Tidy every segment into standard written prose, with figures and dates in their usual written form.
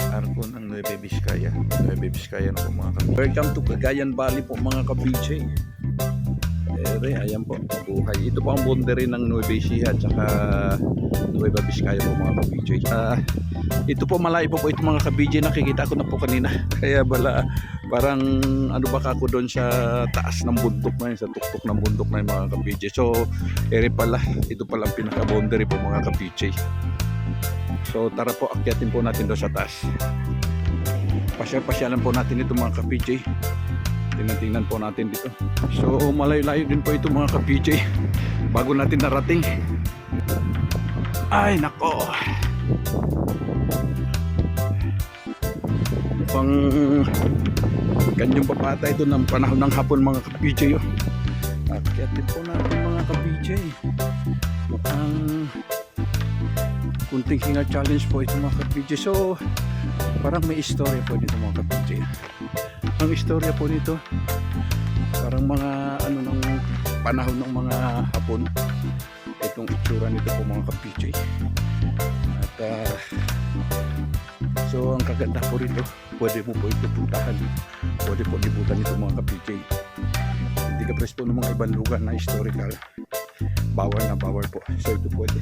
Arko ng Nueva Vizcaya. Nueva Vizcaya na po mga kabijay. Welcome to Cagayan Valley po mga kabijay. Ayan po, buhay. Ito po ang boundary ng Nueva Ecija at saka Nueva Vizcaya po mga kabijay. Ito po malayo po ito mga kabijay. Nakikita ko na po kanina. Kaya parang ano ba ako doon sa taas ng bundok na yun, sa tuktok ng bundok na yun mga kabijay. So, ito pala ang pinaka-boundary po mga kabijay. So tara po, akyatin po natin doon sa taas. Pasyalan po natin ito mga ka-PJ. Tingnan po natin dito. So malayo-layo din po ito mga ka-PJ. Bago natin narating. Ay nako. Pang kanyang papata ito ng panahon ng hapon mga ka-PJ. Akyatin po natin mga ka-PJ. Ang kunting hinga challenge po ito mga ka-PJ. So parang may istorya po nito mga ka-PJ. Ang istorya po nito parang mga ano ng panahon ng mga hapon, itong itsura nito po mga ka-PJ. At so ang kaganda po rito, pwede mo po ito puntahan, pwede po libutan ito mga ka-PJ. Hindi ka presto ng mga ibang lugar na historical, bawal po. So ito pwede.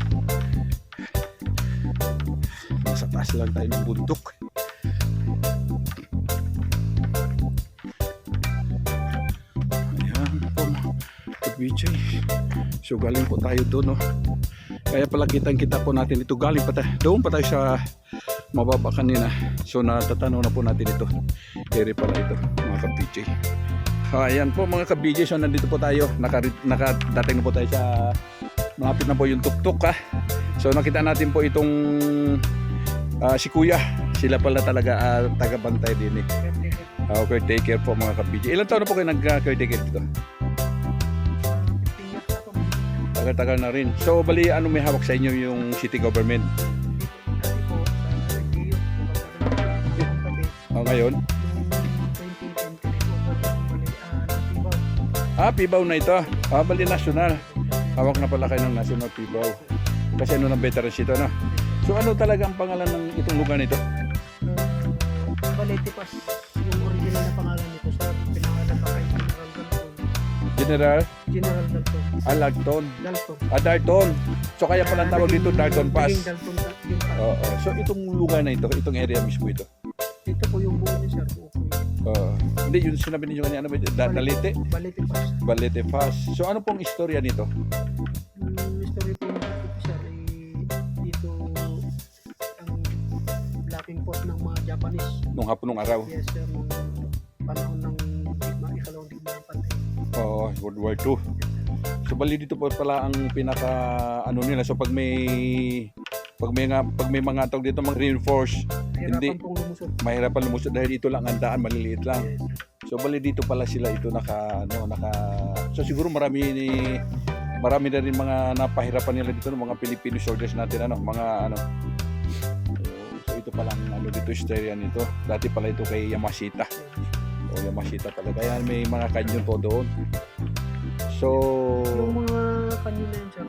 Nasa taas lang tayo ng bundok. Ayan po BJ. So galing po tayo doon, no? Kaya pala kitang-kita po natin ito. Galing pa tayo, doon pa tayo sa mababa kanina. So natatanaw na po natin ito. Area pala ito mga ka-BJ. Ayan po mga ka-BJ. So nandito po tayo. Nakadating na po tayo sa malapit na po yung tuktok ha. So nakita natin po itong si Kuya. Sila pala talaga taga-bantay din eh. Caretaker po mga ka-BJ. Ilan taon na po kayo nag-caretaker dito? Tagal-tagal na rin. So bali ano may hawak sa inyo yung city government? Ngayon? Pibaw na ito. Bali national. Hawak na pala kayo ng national Pibaw. Kasi ano ng veterans ito, no? So ano talaga ang pangalan ng itong lugar nito? Balete Pass, yung original na pangalan nito sa pinangalan pa kay General Dalton. Dalton. Dalton. Dalton. So kaya pala ang tawag dito Dalton Pass. Dalton yung pass. Oo. So itong lugar na ito, itong area mismo ito. Ito po yung buo niya, sir. Hindi, yung sinabi ninyo kanina, ano ba ito? Balete Pass. Balete Pass. So ano pong istorya nito? Story po nito, sir, dito ang blocking post ng mga Japanese. Nung hapon nung araw? Yes, sir. Nung panahon ng ikalawang digmaan ng pantay. World War II. So bali dito po pala ang pinaka ano nila. So pag may mga tawag dito mag-reinforce, hindi mahirapan lumusot dahil ito lang ang daan, maliliit lang. Yes. So bali dito pala sila ito so siguro marami na rin mga napahirapan nila dito ng mga Filipino soldiers natin so ito pala ang dito istorya nito. Dati pala ito kay Yamashita. Yamashita pala. Kaya may mga kanyon po doon. So yung mga kanyon na yun, sir,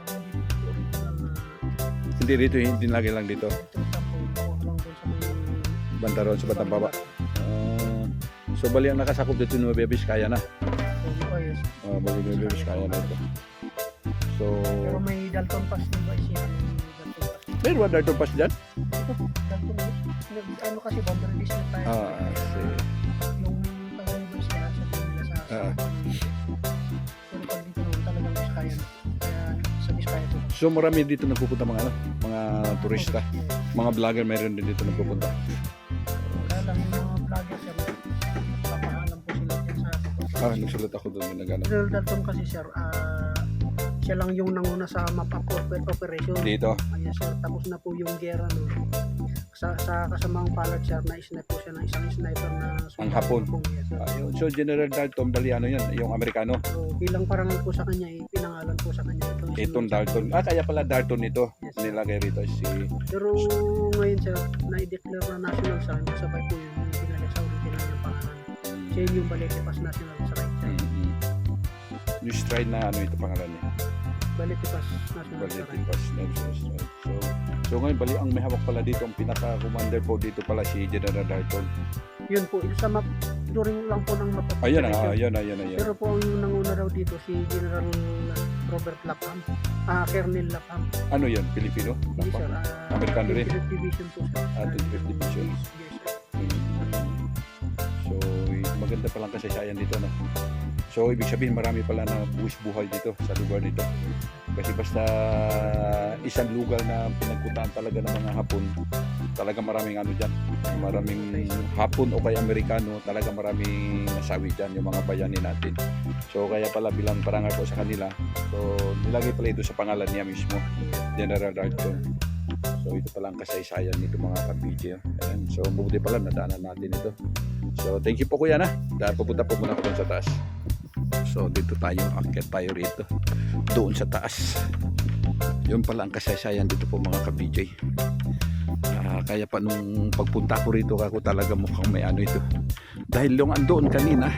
hindi lagi lang dito. Bantaron sa Batang Baba. So bali ang nakasakop dito ng Nueva Vizcaya na. Bali Nueva Vizcaya na ito. So pero may Dalton Pass din ba siya? Meron ba Dalton Pass dyan? Ito, Dalton Pass. Ano kasi boundary district tayo. Yung pag-universe nila sa kanila sa pero pag dito naman talagang Vizcaya na. Kaya sa Vizcaya to. So marami dito nagpupunta mga turista. Mga vlogger meron din dito nagpupunta. Kaya lang yung mga vlogger sir, papaalam po sila dyan sa nagsulat ako doon nagana. General Dalton kasi sir, siya lang yung nanguna sa map operation. Dito. Ayan sir, tapos na po yung gera no. Sa kasamang palad sir, na-snipe po siya ng isang sniper na ang hapon. Yes, Ayun. So General Dalton, bali ano yan, yung Amerikano. So bilang parangal po sa kanya, pinangalan po sa kanya Itong Dalton. Kaya pala Dalton ito. Yes, nilagay rito pero ngayon sir, na-declare na national sign, sabay po yung pinalik sa original yung pangalan. Siya yung Balete Pass National sa right side. Yung stride na ito pangalan niya. Balitipas National Balitipas National Strike. So ngayon, bali ang may hawak pala dito, ang pinaka-commander po dito pala si General Dalton. Yun po, sa map, during lang po ng map. Ayan. Pero po ang nanguna raw dito si General Robert Lapham, Colonel Lapham. Ano yan? Pilipino? Hindi sir, Amerikano rin? 25th Division po sir. 25th Division. Yes, sir. So, maganda palang kasaysayan dito, no? So, ibig sabihin marami pala na buhay dito sa lugar nito. Kasi basta isang lugar na pinagkutaan talaga ng mga Hapon, talaga maraming ano dyan. Maraming Hapon o kay Amerikano, talaga maraming nasawi dyan yung mga bayani natin. So, kaya pala bilang parangal ko sa kanila, so nilagay pala ito sa pangalan niya mismo, General Dalton. So, ito pala ang kasaysayan nito mga ka-BJ. Ayan. So, mabuti pala nadaanan natin ito. So, thank you po kuya na. Dahil pupunta po muna ako sa taas. So, dito tayo, akit tayo rito. Doon sa taas. Yun pala ang kasaysayan dito po mga ka-BJ. Kaya pa nung pagpunta ko rito, ako talaga mukhang may ano ito. Dahil yung andoon kanina,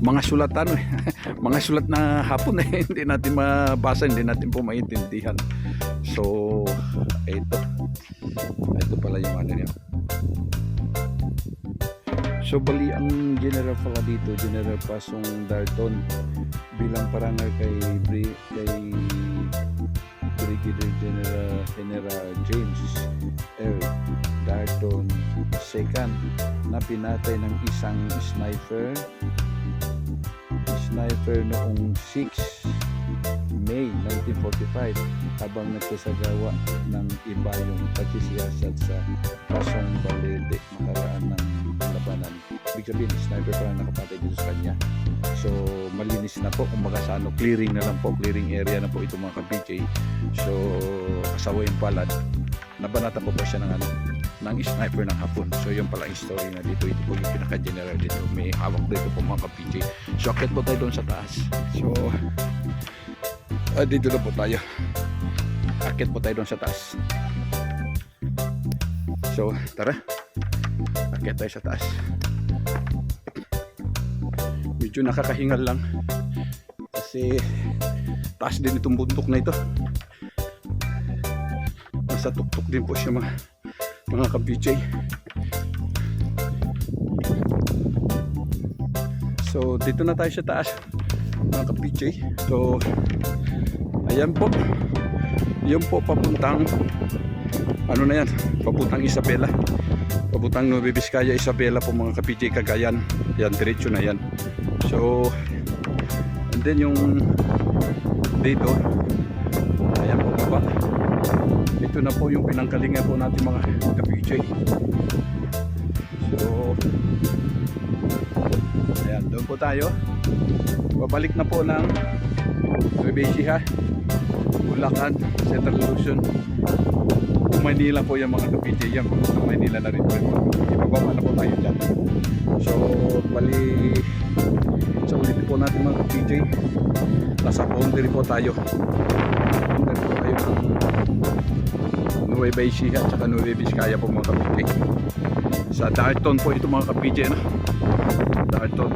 mga sulat ano, mga sulat na Hapon hindi natin mabasa, hindi natin po maintindihan. So, ito pala yung ano niya. So, bali ang general pala dito, General Pasong Dalton, bilang parangal kay Brigadier General James R. Dalton II na pinatay ng isang sniper noong 6 May 1945 habang nagsasagawa ng iba yung pagsisiyasat sa Pasong Balete makaraan ng labanan. Ibig sabihin, sniper pa lang nakapatay dito sa kanya. So, malinis na po. Kumbaga sa ano, clearing na lang po. Clearing area na po ito mga ka-BJ. So, kasawa yung palad. Nabanata po siya ng ano, ng sniper ng Hapon. So, yun pala yung story na dito. Ito po yung pinaka-general dito. May hawak dito po mga ka-BJ. So, akit po tayo doon sa taas. So, dito na po tayo. Akit po tayo doon sa taas. So, tara. Akit tayo sa taas. Medyo nakakahingal lang kasi taas din itong bundok na ito. Nasa tuktok din po siya mga ka-BJ. So dito na tayo sa taas mga ka-BJ. So ayan po, yun po papuntang ano na yan, papuntang Isabela, papuntang Nueva Vizcaya, Isabela po mga ka-BJ, Cagayan. Yan, diretso na yan. So, and then yung dito, ayan po baba. Ito na po yung pinangkalingan po natin mga ka-BJ. So, ayan, doon po tayo. Babalik na po ng Nueva Ecija, Bulacan, Central Luzon, Manila po yung mga ka-BJ. Yan, sa Manila na rin po. Ibababa na po tayo dyan. So, bali sa ulit po natin mga ka-BJ, nasa boundary po tayo. Boundary po tayo ng Nueva Ecija at saka Nueva Vizcaya po mga ka-BJ. Sa Dalton po ito mga ka-BJ, no? Dalton.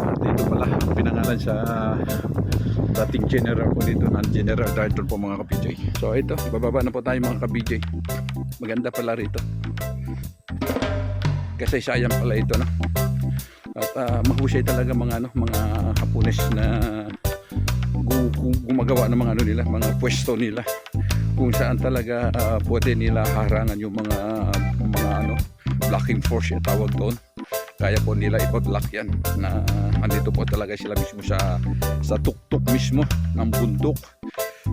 At ito pala pinangalan sa dating general po dito, ng General Dalton po mga ka-BJ. So ito, bababa na po tayo mga ka-BJ. Maganda pala rito kasi sayang pala ito, no? At mahusay talaga mga Hapones na gumagawa ng mga ano nila, mga pwesto nila kung saan talaga pwede nila harangan yung mga blocking force yung tawag doon. Kaya po nila ipag-block yan na andito po talaga sila mismo sa tuktok mismo ng bundok,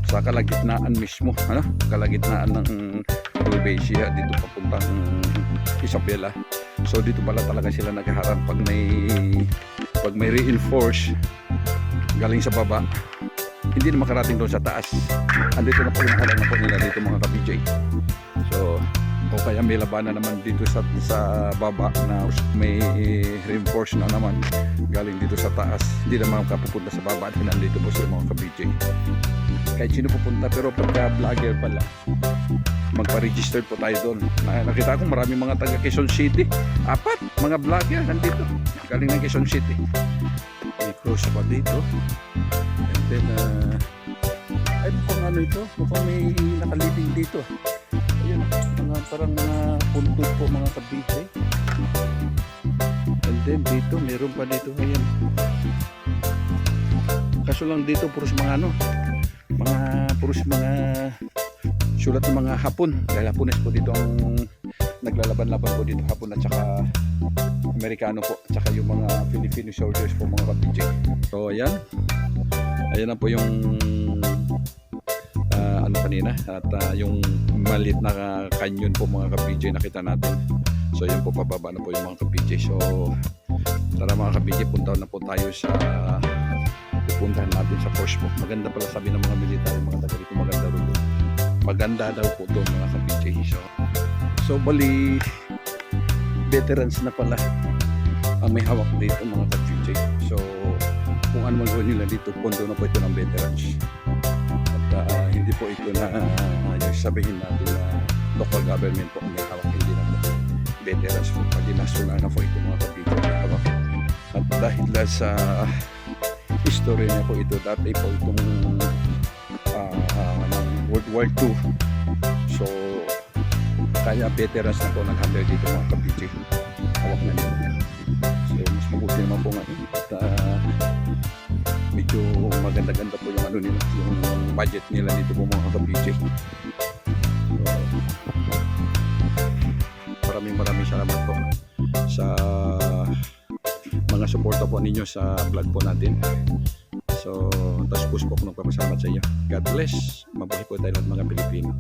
sa kalagitnaan mismo, kalagitnaan ng Nueva Ecija dito papuntang Isabela. So dito pala talaga sila naghaharap pag may reinforce galing sa baba, hindi na makarating doon sa taas. Andito na po yung halang po nila dito mga ka-BJ. So o kaya may labanan naman dito sa baba na may reinforce na naman galing dito sa taas, hindi naman makapupunta sa baba at nandito po sila mga ka-BJ. Kahit sino pupunta, pero pagka vlogger pala, magpa-register po tayo doon. Nakita ko maraming mga taga Quezon City, 4 mga vlogger nandito galing ng Quezon City. May cross pa dito, and then ano ito, mukhang may nakalibing dito. Ayun, mga parang mga puntod po mga ka-BJ. And then dito, meron pa dito, ayan. Kaso lang dito, puros mga ano, puros mga sulat ng mga Hapon. Dahil Hapones po dito ang naglalaban-laban po dito, Hapon at saka Amerikano po, at saka yung mga Filipino soldiers po mga ka-BJ. So ayan, ayan na po yung ano kanina, at yung maliit na canyon po mga ka-BJ nakita natin. So yun po, pababa na po yung mga ka-BJ. So tara mga ka-BJ, punta na po tayo sa pupuntahan natin sa Porsche po. Maganda pala sabi ng mga military, mga taga dito, maganda rin doon. Maganda daw po doon mga ka-BJ. So bali veterans na pala ang may hawak dito mga ka-BJ. So kung ano man gawin nila dito, pondo na po ito ng veterans. At hindi po ito na yung sabihin natin na local government po ang may hawak, hindi na po veterans po. Pag national na po ito mga ka-BJ may hawak. At dahil sa history niya po ito, dati po itong World War II. So kaya veterans na po nag-handle dito mga ka-BJ. Hawak na nila. So mas mabuti naman po nga. At medyo maganda-ganda po yung ano nila, yung budget nila dito po mga ka-BJ. So maraming salamat po sa mga suporta po ninyo sa vlog po natin. So, tapos po ako nagpapasalamat sa inyo. God bless. Mabuhay po tayo lahat mga Pilipino.